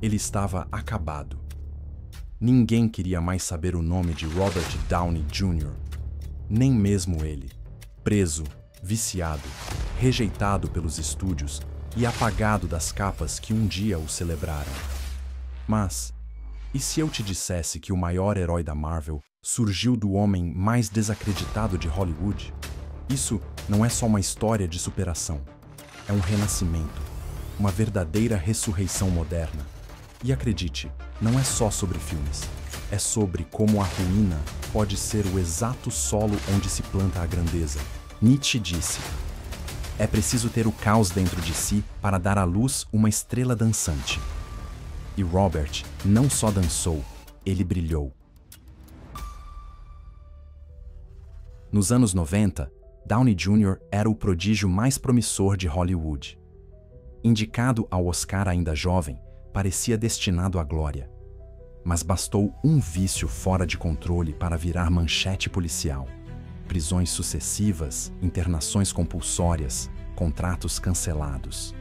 Ele estava acabado. Ninguém queria mais saber o nome de Robert Downey Jr., nem mesmo ele, preso, viciado, rejeitado pelos estúdios e apagado das capas que um dia o celebraram. Mas, e se eu te dissesse que o maior herói da Marvel surgiu do homem mais desacreditado de Hollywood? Isso não é só uma história de superação. É um renascimento, uma verdadeira ressurreição moderna. E acredite, não é só sobre filmes. É sobre como a ruína pode ser o exato solo onde se planta a grandeza. Nietzsche disse: é preciso ter o caos dentro de si para dar à luz uma estrela dançante. E Robert não só dançou, ele brilhou. Nos anos 90, Downey Jr. era o prodígio mais promissor de Hollywood. Indicado ao Oscar ainda jovem, parecia destinado à glória. Mas bastou um vício fora de controle para virar manchete policial. Prisões sucessivas, internações compulsórias, contratos cancelados.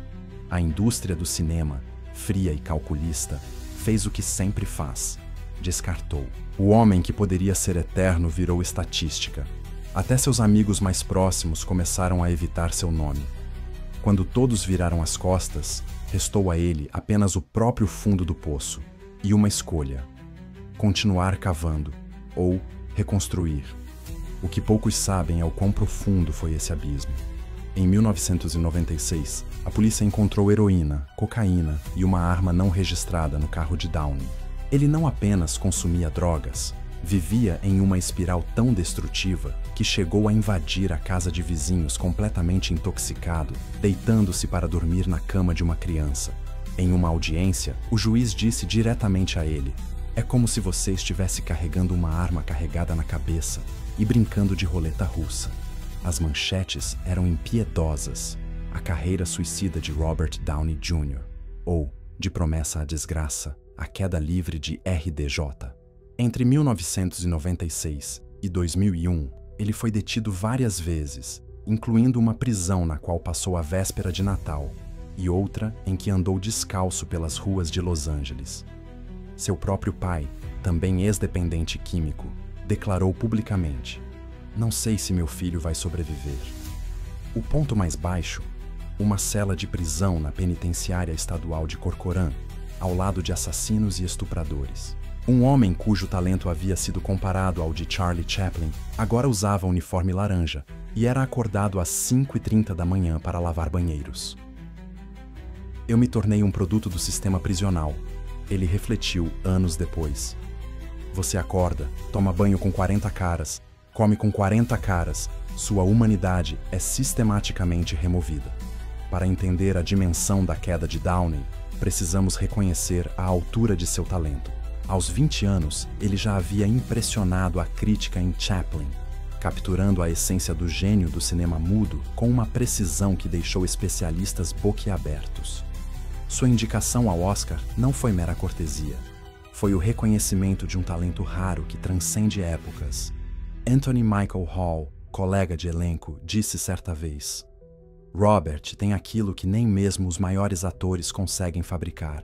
A indústria do cinema, fria e calculista, fez o que sempre faz: descartou. O homem que poderia ser eterno virou estatística. Até seus amigos mais próximos começaram a evitar seu nome. Quando todos viraram as costas, restou a ele apenas o próprio fundo do poço e uma escolha: continuar cavando ou reconstruir. O que poucos sabem é o quão profundo foi esse abismo. Em 1996, a polícia encontrou heroína, cocaína e uma arma não registrada no carro de Downey. Ele não apenas consumia drogas, vivia em uma espiral tão destrutiva que chegou a invadir a casa de vizinhos completamente intoxicado, deitando-se para dormir na cama de uma criança. Em uma audiência, o juiz disse diretamente a ele: é como se você estivesse carregando uma arma carregada na cabeça e brincando de roleta russa. As manchetes eram impiedosas: a carreira suicida de Robert Downey Jr. ou, de promessa à desgraça, a queda livre de RDJ. Entre 1996 e 2001, ele foi detido várias vezes, incluindo uma prisão na qual passou a véspera de Natal e outra em que andou descalço pelas ruas de Los Angeles. Seu próprio pai, também ex-dependente químico, declarou publicamente: não sei se meu filho vai sobreviver. O ponto mais baixo, uma cela de prisão na penitenciária estadual de Corcoran, ao lado de assassinos e estupradores. Um homem cujo talento havia sido comparado ao de Charlie Chaplin agora usava uniforme laranja e era acordado às 5h30 da manhã para lavar banheiros. Eu me tornei um produto do sistema prisional, ele refletiu anos depois. Você acorda, toma banho com 40 caras, come com 40 caras, sua humanidade é sistematicamente removida. Para entender a dimensão da queda de Downey, precisamos reconhecer a altura de seu talento. Aos 20 anos, ele já havia impressionado a crítica em Chaplin, capturando a essência do gênio do cinema mudo com uma precisão que deixou especialistas boquiabertos. Sua indicação ao Oscar não foi mera cortesia. Foi o reconhecimento de um talento raro que transcende épocas. Anthony Michael Hall, colega de elenco, disse certa vez: Robert tem aquilo que nem mesmo os maiores atores conseguem fabricar: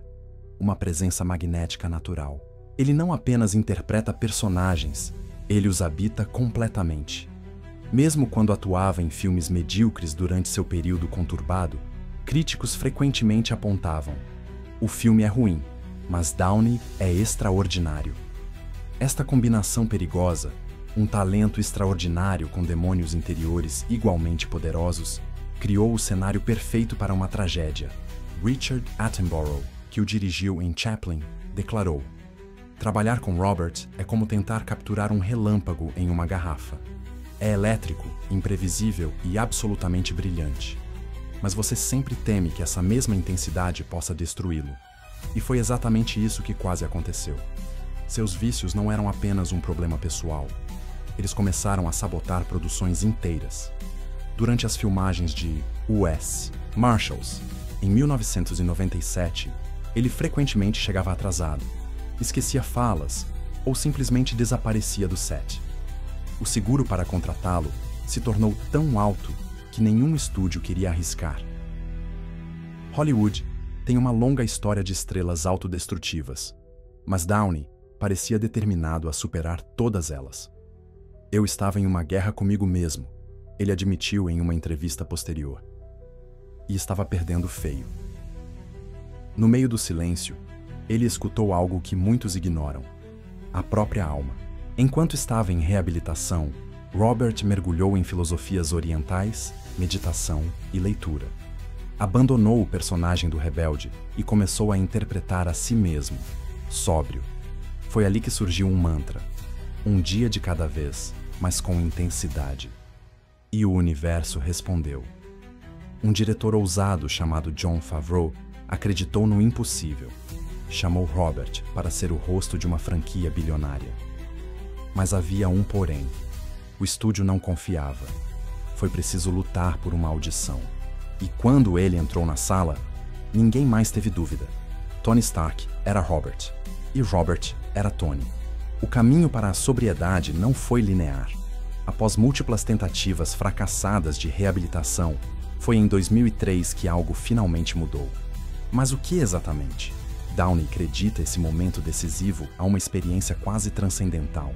uma presença magnética natural. Ele não apenas interpreta personagens, ele os habita completamente. Mesmo quando atuava em filmes medíocres durante seu período conturbado, críticos frequentemente apontavam: o filme é ruim, mas Downey é extraordinário. Esta combinação perigosa, um talento extraordinário com demônios interiores igualmente poderosos, criou o cenário perfeito para uma tragédia. Richard Attenborough, que o dirigiu em Chaplin, declarou: trabalhar com Robert é como tentar capturar um relâmpago em uma garrafa. É elétrico, imprevisível e absolutamente brilhante. Mas você sempre teme que essa mesma intensidade possa destruí-lo. E foi exatamente isso que quase aconteceu. Seus vícios não eram apenas um problema pessoal. Eles começaram a sabotar produções inteiras. Durante as filmagens de U.S. Marshals, em 1997, ele frequentemente chegava atrasado, esquecia falas ou simplesmente desaparecia do set. O seguro para contratá-lo se tornou tão alto que nenhum estúdio queria arriscar. Hollywood tem uma longa história de estrelas autodestrutivas, mas Downey parecia determinado a superar todas elas. Eu estava em uma guerra comigo mesmo, ele admitiu em uma entrevista posterior. E estava perdendo feio. No meio do silêncio, ele escutou algo que muitos ignoram: a própria alma. Enquanto estava em reabilitação, Robert mergulhou em filosofias orientais, meditação e leitura. Abandonou o personagem do rebelde e começou a interpretar a si mesmo, sóbrio. Foi ali que surgiu um mantra: um dia de cada vez, mas com intensidade. E o universo respondeu. Um diretor ousado chamado Jon Favreau acreditou no impossível. Chamou Robert para ser o rosto de uma franquia bilionária. Mas havia um porém. O estúdio não confiava. Foi preciso lutar por uma audição. E quando ele entrou na sala, ninguém mais teve dúvida. Tony Stark era Robert. E Robert era Tony. O caminho para a sobriedade não foi linear. Após múltiplas tentativas fracassadas de reabilitação, foi em 2003 que algo finalmente mudou. Mas o que exatamente? Downey acredita esse momento decisivo a uma experiência quase transcendental.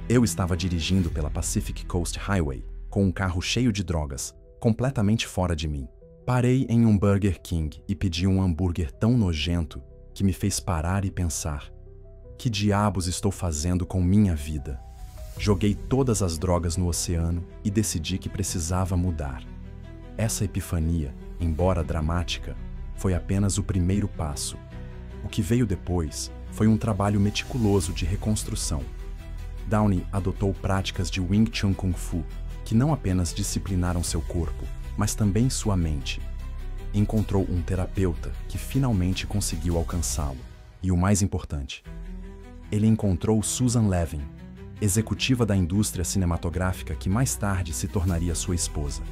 Eu estava dirigindo pela Pacific Coast Highway, com um carro cheio de drogas, completamente fora de mim. Parei em um Burger King e pedi um hambúrguer tão nojento que me fez parar e pensar: que diabos estou fazendo com minha vida? Joguei todas as drogas no oceano e decidi que precisava mudar. Essa epifania, embora dramática, foi apenas o primeiro passo. O que veio depois foi um trabalho meticuloso de reconstrução. Downey adotou práticas de Wing Chun Kung Fu que não apenas disciplinaram seu corpo, mas também sua mente. Encontrou um terapeuta que finalmente conseguiu alcançá-lo. E o mais importante, ele encontrou Susan Levin, executiva da indústria cinematográfica que mais tarde se tornaria sua esposa.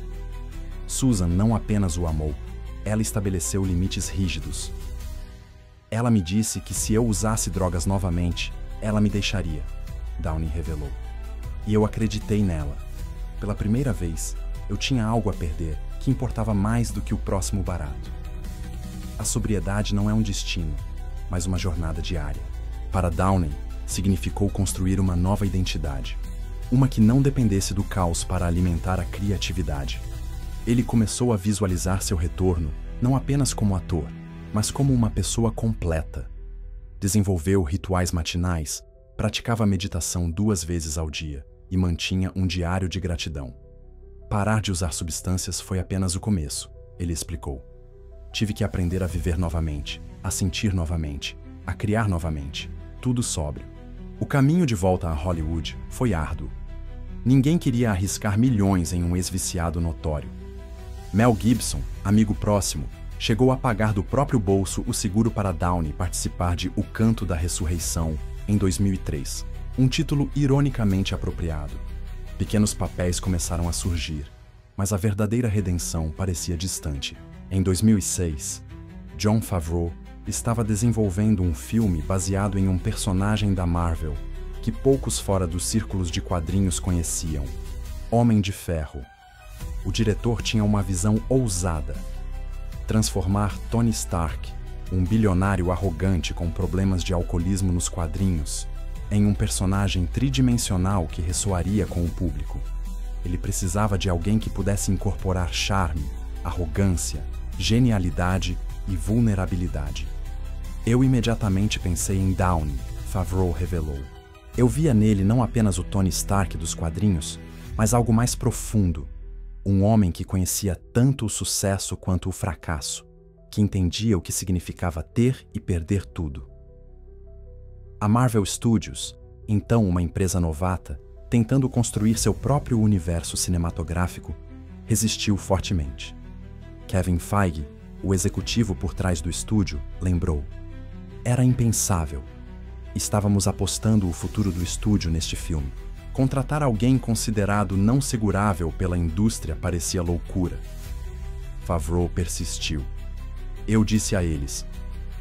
Susan não apenas o amou, ela estabeleceu limites rígidos. Ela me disse que se eu usasse drogas novamente, ela me deixaria, Downey revelou. E eu acreditei nela. Pela primeira vez, eu tinha algo a perder que importava mais do que o próximo barato. A sobriedade não é um destino, mas uma jornada diária. Para Downey, significou construir uma nova identidade, uma que não dependesse do caos para alimentar a criatividade. Ele começou a visualizar seu retorno não apenas como ator, mas como uma pessoa completa. Desenvolveu rituais matinais, praticava meditação 2 vezes ao dia e mantinha um diário de gratidão. Parar de usar substâncias foi apenas o começo, ele explicou. Tive que aprender a viver novamente, a sentir novamente, a criar novamente, tudo sóbrio. O caminho de volta a Hollywood foi árduo. Ninguém queria arriscar milhões em um ex-viciado notório. Mel Gibson, amigo próximo, chegou a pagar do próprio bolso o seguro para Downey participar de O Canto da Ressurreição, em 2003, um título ironicamente apropriado. Pequenos papéis começaram a surgir, mas a verdadeira redenção parecia distante. Em 2006, Jon Favreau estava desenvolvendo um filme baseado em um personagem da Marvel que poucos fora dos círculos de quadrinhos conheciam: Homem de Ferro. O diretor tinha uma visão ousada: transformar Tony Stark, um bilionário arrogante com problemas de alcoolismo nos quadrinhos, em um personagem tridimensional que ressoaria com o público. Ele precisava de alguém que pudesse incorporar charme, arrogância, genialidade e vulnerabilidade. Eu imediatamente pensei em Downey, Favreau revelou. Eu via nele não apenas o Tony Stark dos quadrinhos, mas algo mais profundo. Um homem que conhecia tanto o sucesso quanto o fracasso, que entendia o que significava ter e perder tudo. A Marvel Studios, então uma empresa novata, tentando construir seu próprio universo cinematográfico, resistiu fortemente. Kevin Feige, o executivo por trás do estúdio, lembrou: era impensável. Estávamos apostando o futuro do estúdio neste filme. Contratar alguém considerado não segurável pela indústria parecia loucura. Favreau persistiu. Eu disse a eles: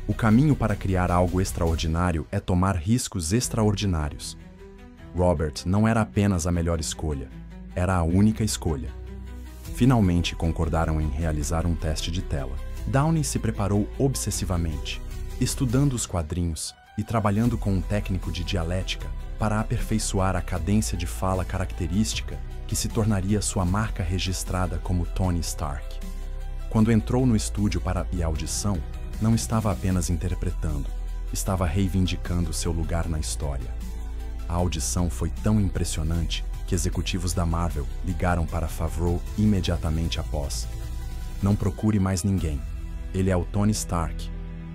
o caminho para criar algo extraordinário é tomar riscos extraordinários. Robert não era apenas a melhor escolha, era a única escolha. Finalmente concordaram em realizar um teste de tela. Downey se preparou obsessivamente, estudando os quadrinhos e trabalhando com um técnico de dialética para aperfeiçoar a cadência de fala característica que se tornaria sua marca registrada como Tony Stark. Quando entrou no estúdio para a audição, não estava apenas interpretando, estava reivindicando seu lugar na história. A audição foi tão impressionante que executivos da Marvel ligaram para Favreau imediatamente após. Não procure mais ninguém. Ele é o Tony Stark.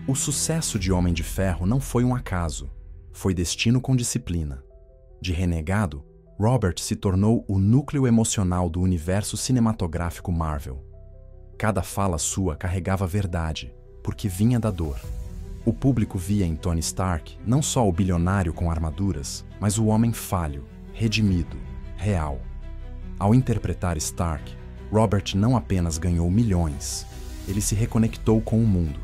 O sucesso de Homem de Ferro não foi um acaso. Foi destino com disciplina. De renegado, Robert se tornou o núcleo emocional do universo cinematográfico Marvel. Cada fala sua carregava verdade, porque vinha da dor. O público via em Tony Stark não só o bilionário com armaduras, mas o homem falho, redimido, real. Ao interpretar Stark, Robert não apenas ganhou milhões, ele se reconectou com o mundo.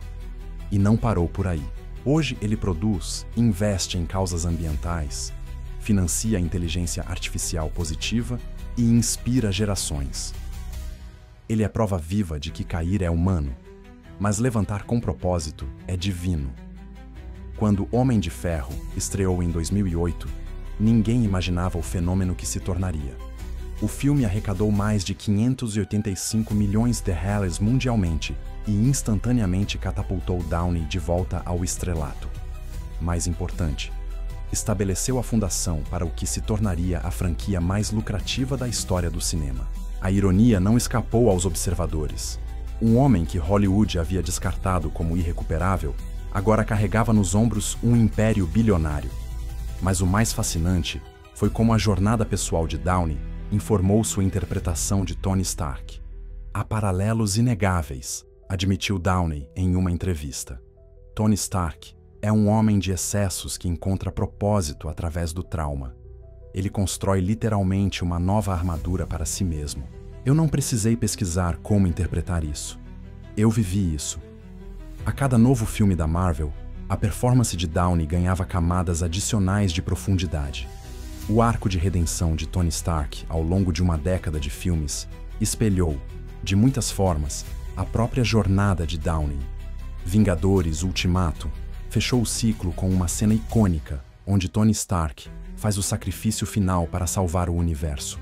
E não parou por aí. Hoje ele produz, investe em causas ambientais, financia a inteligência artificial positiva e inspira gerações. Ele é prova viva de que cair é humano, mas levantar com propósito é divino. Quando Homem de Ferro estreou em 2008, ninguém imaginava o fenômeno que se tornaria. O filme arrecadou mais de 585 milhões de reais mundialmente e instantaneamente catapultou Downey de volta ao estrelato. Mais importante, estabeleceu a fundação para o que se tornaria a franquia mais lucrativa da história do cinema. A ironia não escapou aos observadores. Um homem que Hollywood havia descartado como irrecuperável, agora carregava nos ombros um império bilionário. Mas o mais fascinante foi como a jornada pessoal de Downey informou sua interpretação de Tony Stark. Há paralelos inegáveis, admitiu Downey em uma entrevista. Tony Stark é um homem de excessos que encontra propósito através do trauma. Ele constrói literalmente uma nova armadura para si mesmo. Eu não precisei pesquisar como interpretar isso. Eu vivi isso. A cada novo filme da Marvel, a performance de Downey ganhava camadas adicionais de profundidade. O arco de redenção de Tony Stark ao longo de uma década de filmes espelhou, de muitas formas, a própria jornada de Downey. Vingadores Ultimato fechou o ciclo com uma cena icônica onde Tony Stark faz o sacrifício final para salvar o universo.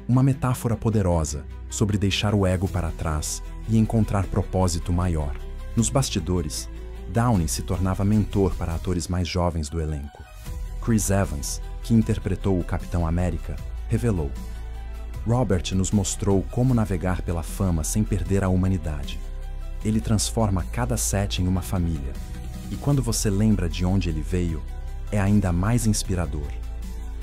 Uma metáfora poderosa sobre deixar o ego para trás e encontrar propósito maior. Nos bastidores, Downey se tornava mentor para atores mais jovens do elenco. Chris Evans, que interpretou o Capitão América, revelou: Robert nos mostrou como navegar pela fama sem perder a humanidade. Ele transforma cada set em uma família, e quando você lembra de onde ele veio, é ainda mais inspirador.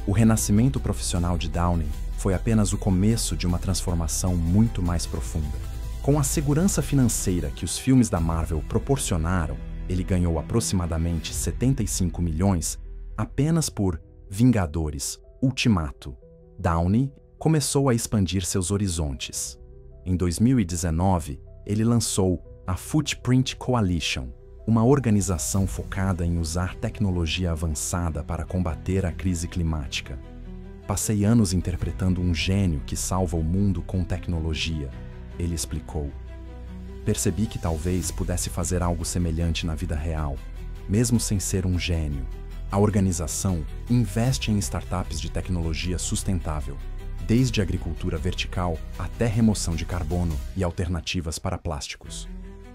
O renascimento profissional de Downey foi apenas o começo de uma transformação muito mais profunda. Com a segurança financeira que os filmes da Marvel proporcionaram, ele ganhou aproximadamente 75 milhões apenas por Vingadores Ultimato. Downey começou a expandir seus horizontes. Em 2019, ele lançou a Footprint Coalition, uma organização focada em usar tecnologia avançada para combater a crise climática. Passei anos interpretando um gênio que salva o mundo com tecnologia, ele explicou. Percebi que talvez pudesse fazer algo semelhante na vida real, mesmo sem ser um gênio. A organização investe em startups de tecnologia sustentável, desde agricultura vertical até remoção de carbono e alternativas para plásticos.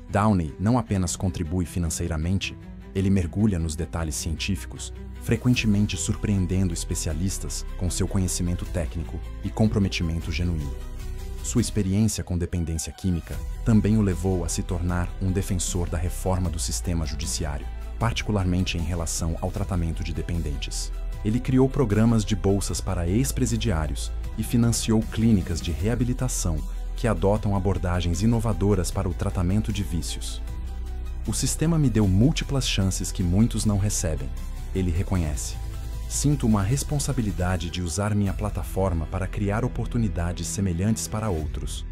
Downey não apenas contribui financeiramente, ele mergulha nos detalhes científicos, frequentemente surpreendendo especialistas com seu conhecimento técnico e comprometimento genuíno. Sua experiência com dependência química também o levou a se tornar um defensor da reforma do sistema judiciário, particularmente em relação ao tratamento de dependentes. Ele criou programas de bolsas para ex-presidiários e financiou clínicas de reabilitação que adotam abordagens inovadoras para o tratamento de vícios. O sistema me deu múltiplas chances que muitos não recebem, ele reconhece. Sinto uma responsabilidade de usar minha plataforma para criar oportunidades semelhantes para outros.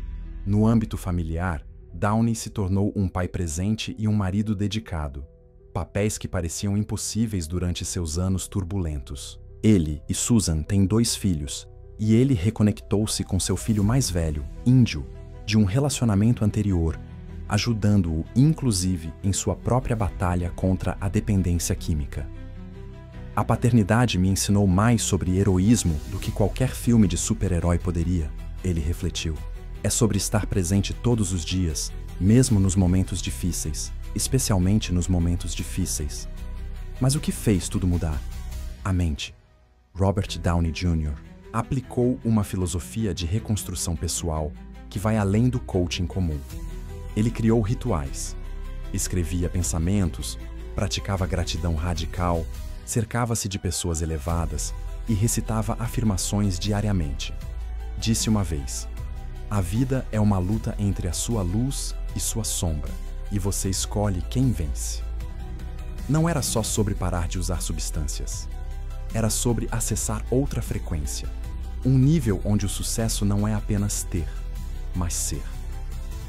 No âmbito familiar, Downey se tornou um pai presente e um marido dedicado, papéis que pareciam impossíveis durante seus anos turbulentos. Ele e Susan têm 2 filhos, e ele reconectou-se com seu filho mais velho, Índio, de um relacionamento anterior, ajudando-o inclusive em sua própria batalha contra a dependência química. A paternidade me ensinou mais sobre heroísmo do que qualquer filme de super-herói poderia, ele refletiu. É sobre estar presente todos os dias, mesmo nos momentos difíceis, especialmente nos momentos difíceis. Mas o que fez tudo mudar? A mente. Robert Downey Jr. aplicou uma filosofia de reconstrução pessoal que vai além do coaching comum. Ele criou rituais, escrevia pensamentos, praticava gratidão radical, cercava-se de pessoas elevadas e recitava afirmações diariamente. Disse uma vez: "A vida é uma luta entre a sua luz e sua sombra, e você escolhe quem vence." Não era só sobre parar de usar substâncias. Era sobre acessar outra frequência, um nível onde o sucesso não é apenas ter, mas ser.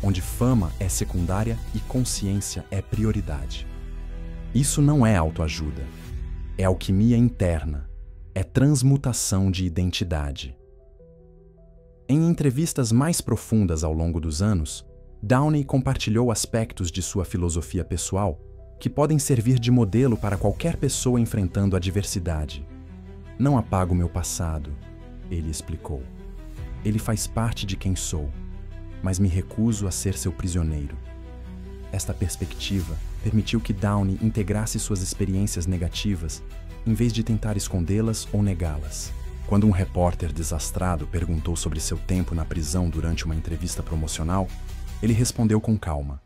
Onde fama é secundária e consciência é prioridade. Isso não é autoajuda. É alquimia interna. É transmutação de identidade. Em entrevistas mais profundas ao longo dos anos, Downey compartilhou aspectos de sua filosofia pessoal que podem servir de modelo para qualquer pessoa enfrentando adversidade. "Não apago meu passado", ele explicou. "Ele faz parte de quem sou, mas me recuso a ser seu prisioneiro." Esta perspectiva permitiu que Downey integrasse suas experiências negativas em vez de tentar escondê-las ou negá-las. Quando um repórter desastrado perguntou sobre seu tempo na prisão durante uma entrevista promocional, ele respondeu com calma: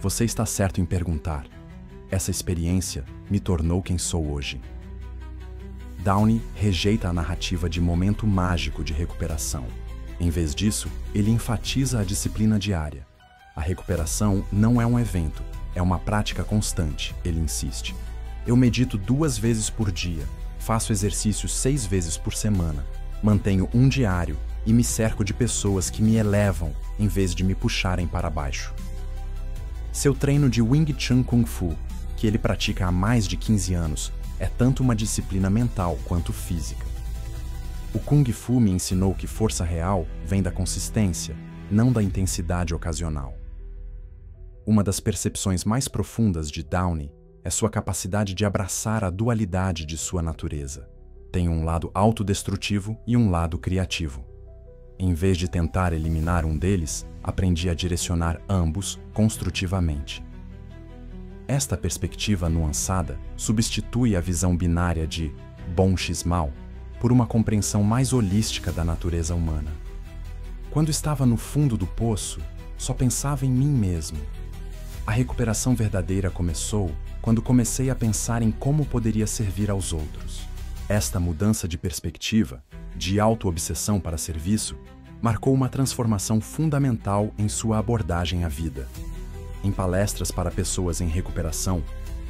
"Você está certo em perguntar. Essa experiência me tornou quem sou hoje." Downey rejeita a narrativa de momento mágico de recuperação. Em vez disso, ele enfatiza a disciplina diária. A recuperação não é um evento, é uma prática constante, ele insiste. "Eu medito 2 vezes por dia, faço exercícios 6 vezes por semana, mantenho um diário e me cerco de pessoas que me elevam em vez de me puxarem para baixo." Seu treino de Wing Chun Kung Fu, que ele pratica há mais de 15 anos, é tanto uma disciplina mental quanto física. "O Kung Fu me ensinou que força real vem da consistência, não da intensidade ocasional." Uma das percepções mais profundas de Downey é sua capacidade de abraçar a dualidade de sua natureza. Tem um lado autodestrutivo e um lado criativo. Em vez de tentar eliminar um deles, aprendi a direcionar ambos construtivamente. Esta perspectiva nuançada substitui a visão binária de bom x mal por uma compreensão mais holística da natureza humana. Quando estava no fundo do poço, só pensava em mim mesmo. A recuperação verdadeira começou quando comecei a pensar em como poderia servir aos outros. Esta mudança de perspectiva, de auto-obsessão para serviço, marcou uma transformação fundamental em sua abordagem à vida. Em palestras para pessoas em recuperação,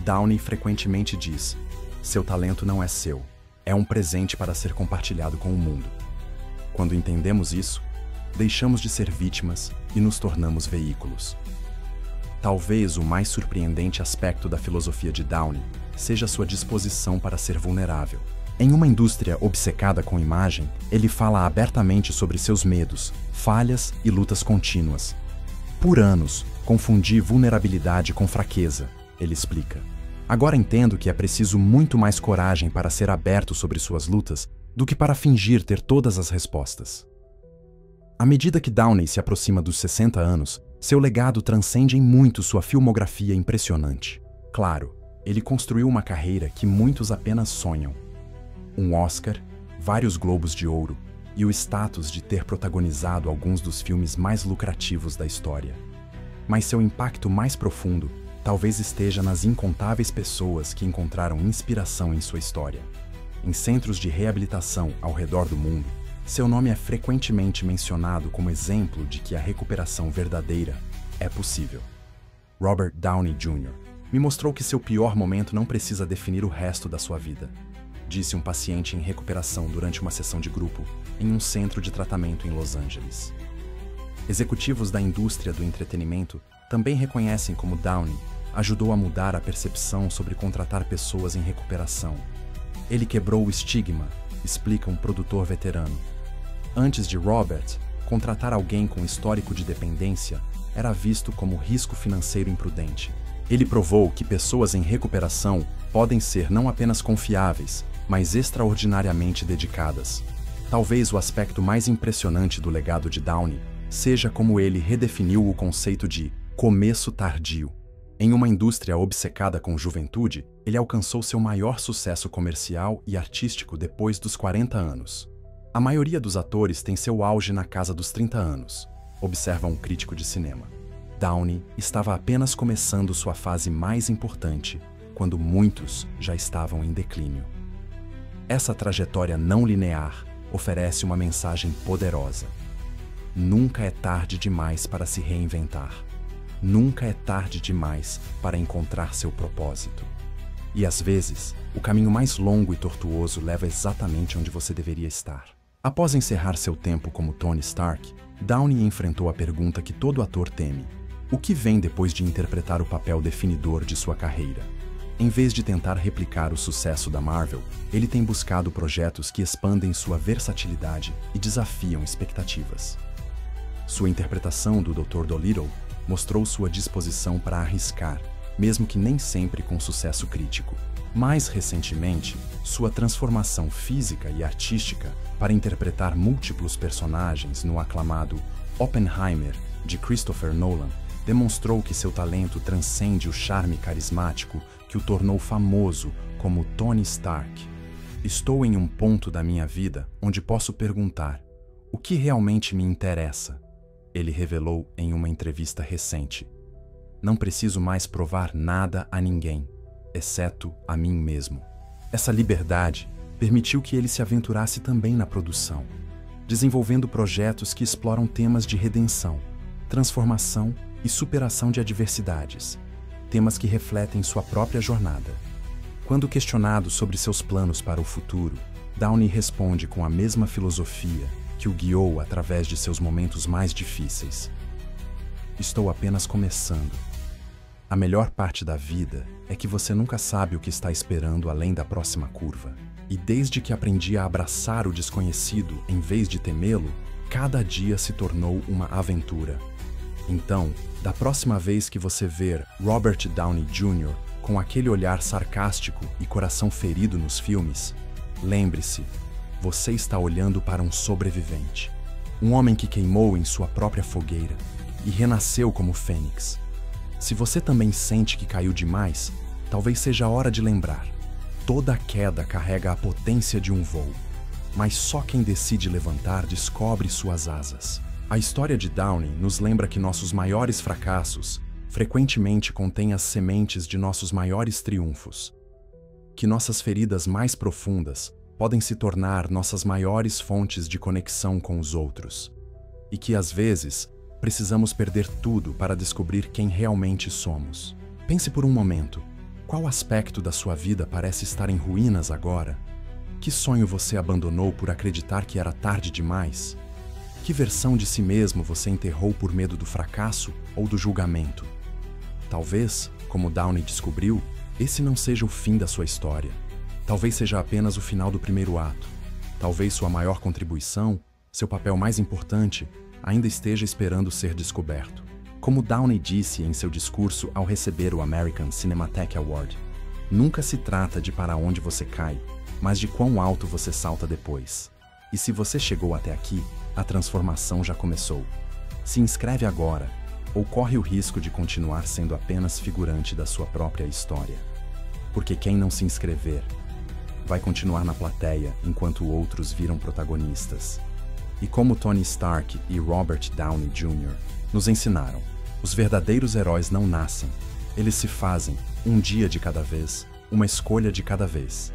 Downey frequentemente diz: "Seu talento não é seu, é um presente para ser compartilhado com o mundo." Quando entendemos isso, deixamos de ser vítimas e nos tornamos veículos. Talvez o mais surpreendente aspecto da filosofia de Downey seja sua disposição para ser vulnerável. Em uma indústria obcecada com imagem, ele fala abertamente sobre seus medos, falhas e lutas contínuas. "Por anos, confundi vulnerabilidade com fraqueza", ele explica. "Agora entendo que é preciso muito mais coragem para ser aberto sobre suas lutas do que para fingir ter todas as respostas." À medida que Downey se aproxima dos 60 anos, seu legado transcende em muito sua filmografia impressionante. Claro, ele construiu uma carreira que muitos apenas sonham. Um Oscar, vários Globos de Ouro e o status de ter protagonizado alguns dos filmes mais lucrativos da história. Mas seu impacto mais profundo talvez esteja nas incontáveis pessoas que encontraram inspiração em sua história. Em centros de reabilitação ao redor do mundo, seu nome é frequentemente mencionado como exemplo de que a recuperação verdadeira é possível. Robert Downey Jr. me mostrou que seu pior momento não precisa definir o resto da sua vida, disse um paciente em recuperação durante uma sessão de grupo em um centro de tratamento em Los Angeles. Executivos da indústria do entretenimento também reconhecem como Downey ajudou a mudar a percepção sobre contratar pessoas em recuperação. Ele quebrou o estigma, explica um produtor veterano. Antes de Robert, contratar alguém com histórico de dependência era visto como risco financeiro imprudente. Ele provou que pessoas em recuperação podem ser não apenas confiáveis, mas extraordinariamente dedicadas. Talvez o aspecto mais impressionante do legado de Downey seja como ele redefiniu o conceito de começo tardio. Em uma indústria obcecada com juventude, ele alcançou seu maior sucesso comercial e artístico depois dos 40 anos. A maioria dos atores tem seu auge na casa dos 30 anos, observa um crítico de cinema. Downey estava apenas começando sua fase mais importante, quando muitos já estavam em declínio. Essa trajetória não linear oferece uma mensagem poderosa. Nunca é tarde demais para se reinventar. Nunca é tarde demais para encontrar seu propósito. E às vezes, o caminho mais longo e tortuoso leva exatamente onde você deveria estar. Após encerrar seu tempo como Tony Stark, Downey enfrentou a pergunta que todo ator teme: o que vem depois de interpretar o papel definidor de sua carreira? Em vez de tentar replicar o sucesso da Marvel, ele tem buscado projetos que expandem sua versatilidade e desafiam expectativas. Sua interpretação do Dr. Dolittle mostrou sua disposição para arriscar, mesmo que nem sempre com sucesso crítico. Mais recentemente, sua transformação física e artística para interpretar múltiplos personagens no aclamado Oppenheimer, de Christopher Nolan, demonstrou que seu talento transcende o charme carismático que o tornou famoso como Tony Stark. Estou em um ponto da minha vida onde posso perguntar: o que realmente me interessa? Ele revelou em uma entrevista recente. Não preciso mais provar nada a ninguém, exceto a mim mesmo. Essa liberdade permitiu que ele se aventurasse também na produção, desenvolvendo projetos que exploram temas de redenção, transformação e superação de adversidades, temas que refletem sua própria jornada. Quando questionado sobre seus planos para o futuro, Downey responde com a mesma filosofia que o guiou através de seus momentos mais difíceis: estou apenas começando. A melhor parte da vida é que você nunca sabe o que está esperando além da próxima curva. E desde que aprendi a abraçar o desconhecido em vez de temê-lo, cada dia se tornou uma aventura. Então, da próxima vez que você ver Robert Downey Jr. com aquele olhar sarcástico e coração ferido nos filmes, lembre-se, você está olhando para um sobrevivente. Um homem que queimou em sua própria fogueira e renasceu como fênix. Se você também sente que caiu demais, talvez seja a hora de lembrar: toda queda carrega a potência de um voo, mas só quem decide levantar descobre suas asas. A história de Downey nos lembra que nossos maiores fracassos frequentemente contêm as sementes de nossos maiores triunfos, que nossas feridas mais profundas podem se tornar nossas maiores fontes de conexão com os outros, e que às vezes precisamos perder tudo para descobrir quem realmente somos. Pense por um momento: qual aspecto da sua vida parece estar em ruínas agora? Que sonho você abandonou por acreditar que era tarde demais? Que versão de si mesmo você enterrou por medo do fracasso ou do julgamento? Talvez, como Downey descobriu, esse não seja o fim da sua história. Talvez seja apenas o final do primeiro ato. Talvez sua maior contribuição, seu papel mais importante, ainda esteja esperando ser descoberto. Como Downey disse em seu discurso ao receber o American Cinematheque Award, nunca se trata de para onde você cai, mas de quão alto você salta depois. E se você chegou até aqui, a transformação já começou. Se inscreve agora, ou corre o risco de continuar sendo apenas figurante da sua própria história. Porque quem não se inscrever vai continuar na plateia enquanto outros viram protagonistas. E como Tony Stark e Robert Downey Jr. nos ensinaram, os verdadeiros heróis não nascem, eles se fazem, um dia de cada vez, uma escolha de cada vez.